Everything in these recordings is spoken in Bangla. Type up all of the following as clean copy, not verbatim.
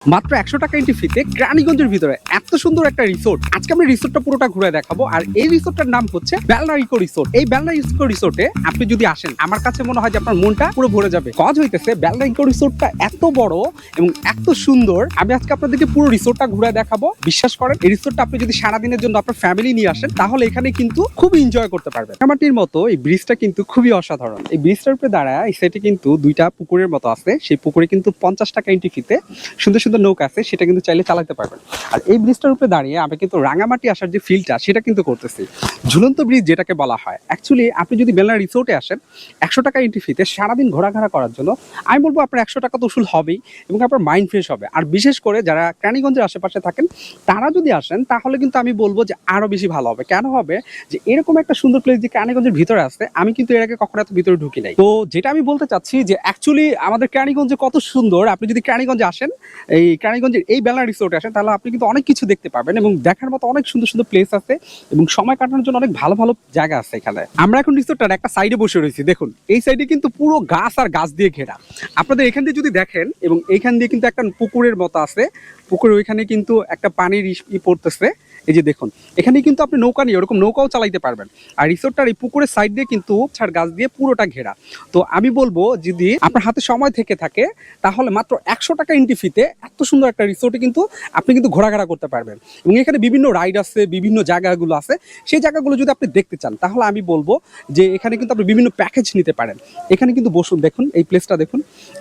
মাত্র ১০০ টাকা এন্ট্রি ফিতে রানীগঞ্জের ভিতরে এত সুন্দর একটা রিসোর্ট। আজকে আমরা রিসোর্টটা পুরোটা ঘুরে দেখাবো। আর এই রিসোর্টটার নাম হচ্ছে বেলনা ইকো রিসোর্ট। এই বেলনা ইকো রিসোর্টে আপনি যদি আসেন, আমার কাছে মনে হয় যে আপনার মনটা পুরো ভরে যাবে। কজ হইতেছে বেলনা ইকো রিসোর্টটা এত বড় এবং এত সুন্দর। আমি আজকে আপনাদেরকে পুরো রিসোর্টটা ঘুরে দেখাবো। বিশ্বাস করেন, এই রিসোর্টটা আপনি যদি সারাদিনের জন্য আপনার ফ্যামিলি নিয়ে আসেন, তাহলে এখানে কিন্তু খুব এনজয় করতে পারবেন। রাঙামাটির মতো এই ব্রিজটা কিন্তু খুবই অসাধারণ। এই ব্রিজটার উপরে দাঁড়ায় এই সাইডে কিন্তু দুইটা পুকুরের মতো আছে। সেই পুকুরে কিন্তু ৫০ টাকা এন্ট্রি ফিতে সুন্দর সুন্দর নৌকা আছে, সেটা কিন্তু চাইলে চালাতে পারবেন। আর এই ব্রিজটার উপরে দাঁড়িয়ে আমি কিন্তু রাঙামাটি আসার যে ফিলটা সেটা কিন্তু করতেছি। ঝুলন্ত ব্রিজ যেটাকে বলা হয়। অ্যাকচুয়ালি আপনি যদি বেলনা রিসোর্টে আসেন ১০০ টাকা এন্ট্রি ফিতে সারাদিন ঘোরাঘোরা করার জন্য, আমি বলবো আপনার ১০০ টাকা তো উসুল হবেই এবং আপনার মাইন্ড ফ্রেশ হবে। আর বিশেষ করে যারা রানীগঞ্জের আশেপাশে থাকেন তারা যদি আসেন, তাহলে কিন্তু আমি বলবো যে আরো বেশি ভালো হবে। কেন হবে যে এরকম একটা সুন্দর প্লেস যে রানীগঞ্জের ভিতরে আছে, আমি কিন্তু এর আগে কখনো এত ভিতরে ঢুকি নাই। তো যেটা আমি বলতে চাচ্ছি যে অ্যাকচুয়ালি আমাদের রানীগঞ্জে কত সুন্দর। আপনি যদি রানীগঞ্জে আসেন, এই রানীগঞ্জের এই বেলনা রিসোর্টে আসেন, তাহলে আপনি কিন্তু অনেক কিছু দেখতে পাবেন এবং দেখার মতো অনেক সুন্দর সুন্দর প্লেস আছে এবং সময় কাটানোর জন্য অনেক ভালো ভালো জায়গা আছে এখানে। আমরা এখন রিসোর্টটার একটা সাইডে বসে রয়েছি। দেখুন, এই সাইডে কিন্তু পুরো গাছ আর গাছ দিয়ে ঘেরা। আপনাদের এখান দিয়ে যদি দেখেন, এবং এইখান দিয়ে কিন্তু একটা পুকুরের মতো আছে। পুকুরের ওইখানে কিন্তু একটা পানির পড়তেছে। এই যে দেখুন, এখানে কিন্তু আপনি নৌকা নিয়ে ওরকম নৌকাও চালাইতে পারবেন। আর রিসোর্টটার এই পুকুরের সাইড দিয়ে কিন্তু ছাড় গাছ দিয়ে পুরোটা ঘেরা। তো আমি বলবো যদি আপনার হাতে সময় থেকে থাকে, তাহলে মাত্র ১০০ টাকা এন্ট্রি ফিতে এত সুন্দর একটা রিসোর্টে কিন্তু আপনি কিন্তু ঘোরাঘোরা করতে পারবেন। এবং এখানে বিভিন্ন রাইড আছে, বিভিন্ন জায়গাগুলো আছে। সেই জায়গাগুলো যদি আপনি দেখতে চান, তাহলে আমি বলবো যে এখানে কিন্তু আপনি বিভিন্ন প্যাকেজ নিতে পারেন। এখানে কিন্তু বসুন, দেখুন এই প্লেসটা দেখুন,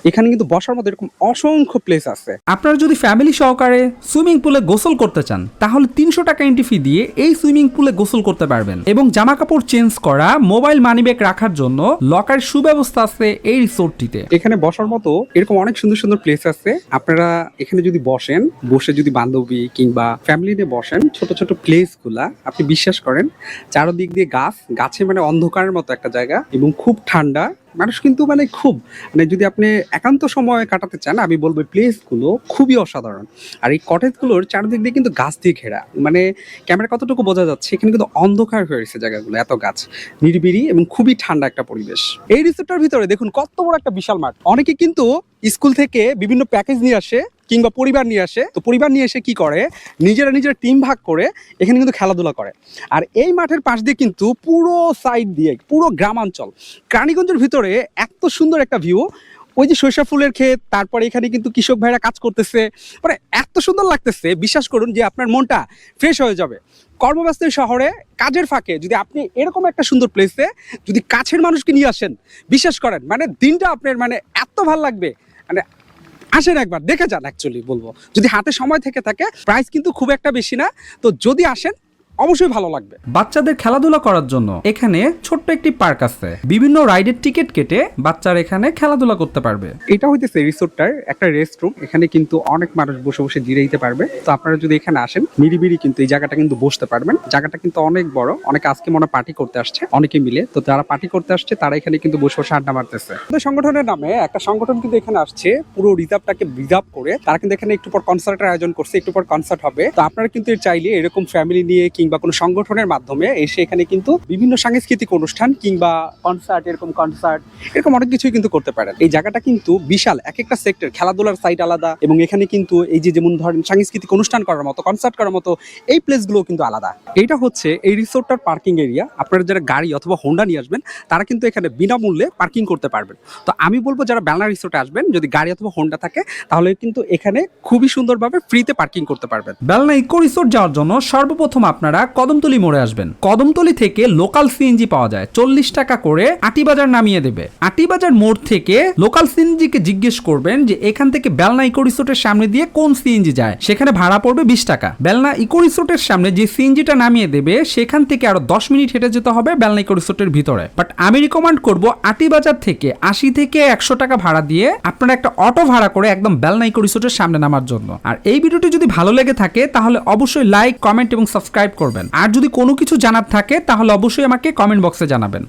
এখানে কিন্তু বসার মতো এরকম অসংখ্য প্লেস আছে। আপনারা যদি ফ্যামিলি সহকারে সুইমিং পুলে গোসল করতে চান, তাহলে ৩০০ টাকা এন্ট্রি ফি দিয়ে এই সুইমিং পুলে গোসল করতে পারবেন। এবং জামা কাপড় চেঞ্জ করা, মোবাইল মানিব্যাগ রাখার জন্য লকার সুব্যবস্থা আছে এই রিসোর্টটিতে। এখানে বসার মতো এরকম অনেক সুন্দর সুন্দর প্লেস আছে। আপনারা এখানে যদি বসেন, বসে যদি বান্ধবী কিংবা ফ্যামিলি নিয়ে বসেন, ছোট ছোট প্লেস গুলা আপনি বিশ্বাস করেন, চারদিক দিয়ে গাছ, গাছে মানে অন্ধকারের মতো একটা জায়গা এবং খুব ঠান্ডা। মানুষ কিন্তু মানে খুব মানে যদি আপনি একান্ত সময় কাটাতে চান, আমি বলবো প্লেসগুলো খুবই অসাধারণ। আর এই কটেজগুলোর চারদিক দিয়ে কিন্তু গাছ দিয়ে ঘেরা। মানে ক্যামেরা কতটুকু বোঝা যাচ্ছে, এখানে কিন্তু অন্ধকার হয়ে গেছে জায়গাগুলো, এত গাছ, নিরিবিলি এবং খুবই ঠান্ডা একটা পরিবেশ। এই রিসোর্টটার ভিতরে দেখুন কত বড় একটা বিশাল মাঠ। অনেকে কিন্তু স্কুল থেকে বিভিন্ন প্যাকেজ নিয়ে আসে কিংবা পরিবার নিয়ে আসে। তো পরিবার নিয়ে এসে কি করে, নিজেরা টিম ভাগ করে এখানে কিন্তু খেলাধুলা করে। আর এই মাঠের পাশ দিয়ে কিন্তু পুরো সাইড দিয়ে পুরো গ্রামাঞ্চল। রানীগঞ্জের ভিতরে এত সুন্দর একটা ভিউ। ওই যে সরিষা ফুলের ক্ষেত, তারপরে এখানে কিন্তু কৃষক ভাইরা কাজ করতেছে, মানে এত সুন্দর লাগতেছে। বিশ্বাস করুন যে আপনার মনটা ফ্রেশ হয়ে যাবে। কর্মব্যস্ত শহরে কাজের ফাঁকে যদি আপনি এরকম একটা সুন্দর প্লেসে যদি কাছের মানুষকে নিয়ে আসেন, বিশ্বাস করেন মানে দিনটা আপনার মানে এত ভালো লাগবে। মানে আসেন একবার দেখে যান। অ্যাকচুয়ালি বলবো, যদি হাতে সময় থেকে থাকে, প্রাইস কিন্তু খুব একটা বেশি না। তো যদি আসেন অবশ্যই ভালো লাগবে। বাচ্চাদের খেলাধুলা করার জন্য এখানে ছোট্ট একটি পার্ক আছে। বিভিন্ন রাইডের টিকিট কেটে বাচ্চারা এখানে খেলাধুলা করতে পারবে। এটা হইতেছে রিসোর্টটার একটা রেস্ট রুম। এখানে কিন্তু অনেক মানুষ বসে বসে জিরাইতে পারবে। তো আপনারা যদি এখানে আসেন, নিরিবিলি কিন্তু এই জায়গাটা কিন্তু বসতে পারবেন। জায়গাটা কিন্তু অনেক বড়। অনেকে আজকে মনে পার্টি করতে আসছে, অনেকে মিলে। তো যারা পার্টি করতে আসছে তারা এখানে কিন্তু বসে বসে আড্ডা মারতেছে। আমাদের সংগঠনের নামে একটা সংগঠন কিন্তু এখানে আসছে, পুরো রিজার্ভটাকে রিজার্ভ করে। তারা কিন্তু এখানে একটু পর কনসার্টের আয়োজন করছে, একটু পর কনসার্ট হবে। তো আপনারা কিন্তু চাইলে এরকম ফ্যামিলি নিয়ে কিংবা কোনো সংগঠনের মাধ্যমে এসে এখানে কিন্তু বিভিন্ন সাংস্কৃতিক অনুষ্ঠান কিংবা কনসার্ট, এরকম অনেক কিছুই কিন্তু করতে পারেন। এই জায়গাটা কিন্তু বিশাল, এক একটা সেক্টর, খেলাধুলার সাইট আলাদা এবং এখানে কিন্তু এই যে যেমন ধরেন সাংস্কৃতিক অনুষ্ঠান করার মতো, কনসার্ট করার মতো এই প্লেসগুলো কিন্তু আলাদা। এইটা হচ্ছে এই রিসোর্টটার পার্কিং এরিয়া। আপনারা যারা গাড়ি অথবা হোন্ডা নিয়ে আসবেন, তারা কিন্তু এখানে বিনামূল্যে পার্কিং করতে পারবেন। তো আমি বলবো যারা বেলনা রিসোর্টে আসবেন, যদি গাড়ি অথবা হোন্ডা থাকে, তাহলে কিন্তু এখানে খুবই সুন্দরভাবে ফ্রিতে পার্কিং করতে পারবেন। বেলনা ইকো রিসোর্ট যাওয়ার জন্য সর্বপ্রথম আপনারা কদমতলী মোড়ে আসবেন। কদমতলী থেকে লোকাল সিএনজি পাওয়া যায়, ৪০ টাকা করে আটিবাজার নামিয়ে দেবে। আটিবাজার মোড় থেকে লোকাল সিএনজি কে জিজ্ঞেস করবেন যে এখান থেকে বেলনা ইকো রিসোর্টের সামনে দিয়ে কোন সিএনজি যায়, সেখানে ভাড়া পড়বে ২০ টাকা। বেলনা ইকো রিসোর্টের সামনে যে সিএনজিটা নামিয়ে দেবে, সেখান থেকে আরো ১০ মিনিট হেঁটে যেতে হবে বেলনা ইকো রিসোর্টের ভিতরে। বাট আমি রিকমেন্ড করব আটিবাজার থেকে ৮০ থেকে ১০০ টাকা ভাড়া দিয়ে আপনারা একটা অটো ভাড়া করে একদম বেলনা ইকো রিসোর্টের সামনে নামার জন্য। আর এই ভিডিওটি যদি ভালো লেগে থাকে, তাহলে অবশ্যই লাইক, কমেন্ট এবং সাবস্ক্রাইব করবেন। আর যদি কোনো কিছু জানার থাকে, তাহলে অবশ্যই আমাকে কমেন্ট বক্সে জানাবেন।